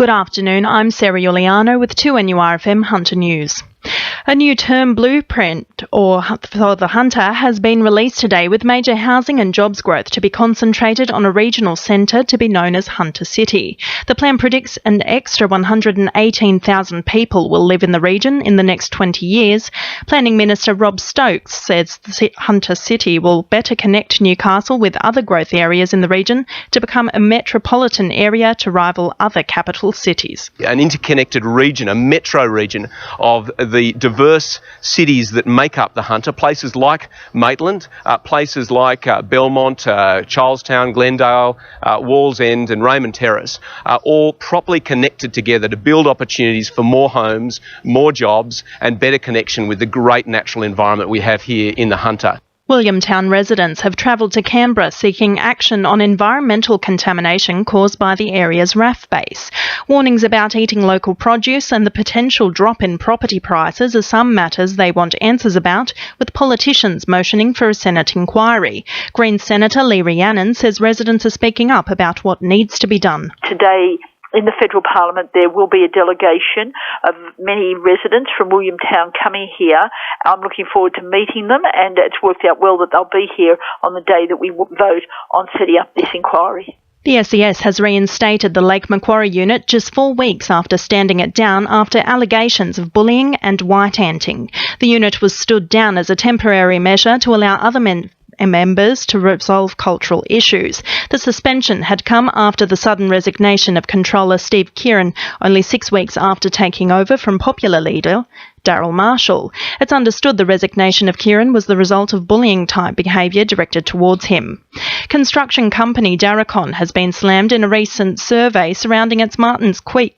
Good afternoon, I'm Sarah Iuliano with 2NURFM Hunter News. A new term blueprint for the Hunter has been released today, with major housing and jobs growth to be concentrated on a regional centre to be known as Hunter City. The plan predicts an extra 118,000 people will live in the region in the next 20 years. Planning Minister Rob Stokes says Hunter City will better connect Newcastle with other growth areas in the region to become a metropolitan area to rival other capital cities. An interconnected region, a metro region of the diverse cities that make up the Hunter, places like Maitland, places like Belmont, Charlestown, Glendale, Wallsend and Raymond Terrace, all properly connected together to build opportunities for more homes, more jobs and better connection with the great natural environment we have here in the Hunter. Williamtown residents have travelled to Canberra seeking action on environmental contamination caused by the area's RAF base. Warnings about eating local produce and the potential drop in property prices are some matters they want answers about, with politicians motioning for a Senate inquiry. Greens Senator Lee Rhiannon says residents are speaking up about what needs to be done. Today, in the federal parliament, there will be a delegation of many residents from Williamtown coming here. I'm looking forward to meeting them, and it's worked out well that they'll be here on the day that we vote on setting up this inquiry. The SES has reinstated the Lake Macquarie unit just 4 weeks after standing it down after allegations of bullying and white-anting. The unit was stood down as a temporary measure to allow other members to resolve cultural issues. The suspension had come after the sudden resignation of controller Steve Kieran only 6 weeks after taking over from popular leader Daryl Marshall. It's understood the resignation of Kieran was the result of bullying-type behaviour directed towards him. Construction company Darracon has been slammed in a recent survey surrounding its Martins Creek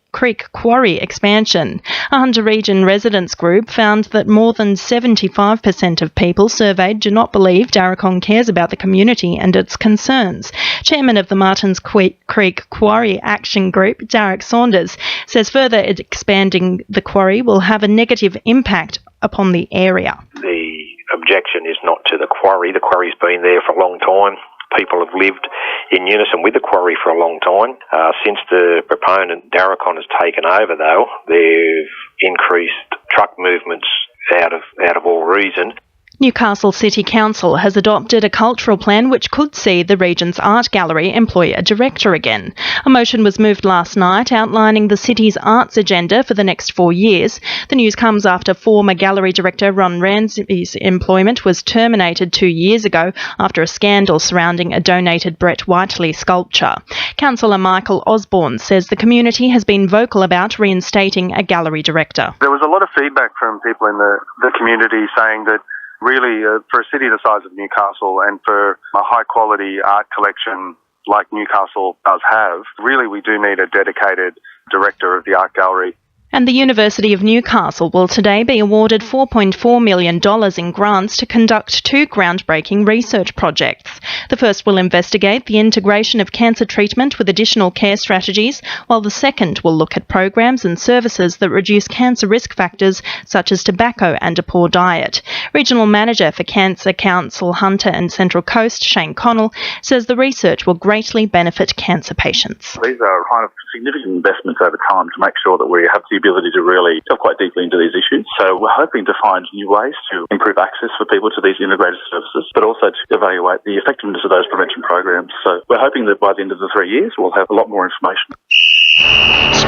Quarry Expansion. A Hunter Region residents group found that more than 75% of people surveyed do not believe Darracon cares about the community and its concerns. Chairman of the Martins Creek Quarry Action Group, Derek Saunders, says further expanding the quarry will have a negative impact upon the area. The objection is not to the quarry. The quarry's been there for a long time. People have lived in unison with the quarry for a long time. Since the proponent Darracon has taken over, though, they've increased truck movements out of all reason. Newcastle City Council has adopted a cultural plan which could see the region's art gallery employ a director again. A motion was moved last night outlining the city's arts agenda for the next 4 years. The news comes after former gallery director Ron Ramsey's employment was terminated 2 years ago after a scandal surrounding a donated Brett Whiteley sculpture. Councillor Michael Osbourne says the community has been vocal about reinstating a gallery director. There was a lot of feedback from people in the community saying that really, for a city the size of Newcastle and for a high-quality art collection like Newcastle does have, really we do need a dedicated director of the art gallery. And the University of Newcastle will today be awarded $4.4 million in grants to conduct 2 groundbreaking research projects. The first will investigate the integration of cancer treatment with additional care strategies, while the second will look at programs and services that reduce cancer risk factors such as tobacco and a poor diet. Regional Manager for Cancer Council Hunter and Central Coast, Shane Connell, says the research will greatly benefit cancer patients. These are kind of significant investments over time to make sure that we have the ability to really delve quite deeply into these issues. So we're hoping to find new ways to improve access for people to these integrated services, but also to evaluate the effectiveness of those prevention programs. So we're hoping that by the end of the 3 years, we'll have a lot more information.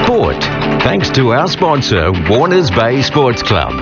Sport, thanks to our sponsor, Warners Bay Sports Club.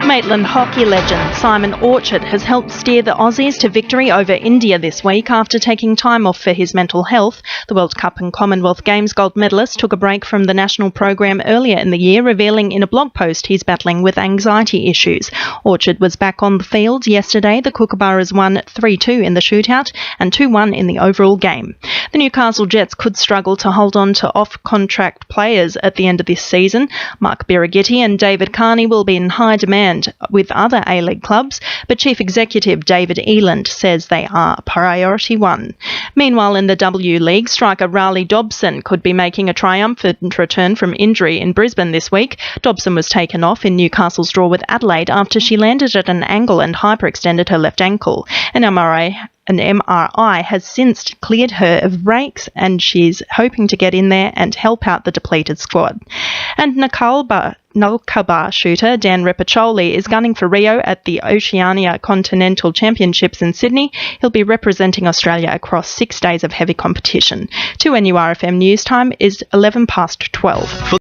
Maitland hockey legend Simon Orchard has helped steer the Aussies to victory over India this week after taking time off for his mental health. The World Cup and Commonwealth Games gold medalist took a break from the national program earlier in the year, revealing in a blog post he's battling with anxiety issues. Orchard was back on the field yesterday. The Kookaburras won 3-2 in the shootout and 2-1 in the overall game. The Newcastle Jets could struggle to hold on to off-contract players at the end of this season. Mark Birighitti and David Carney will be in high demand with other A-League clubs, but Chief Executive David Eland says they are priority one. Meanwhile, in the W-League, striker Riley Dobson could be making a triumphant return from injury in Brisbane this week. Dobson was taken off in Newcastle's draw with Adelaide after she landed at an angle and hyperextended her left ankle. An MRI an MRI has since cleared her of breaks, and she's hoping to get in there and help out the depleted squad. And Nalkaba shooter Dan Repiccioli is gunning for Rio at the Oceania Continental Championships in Sydney. He'll be representing Australia across 6 days of heavy competition. 2NURFM News Time is 11 past 12.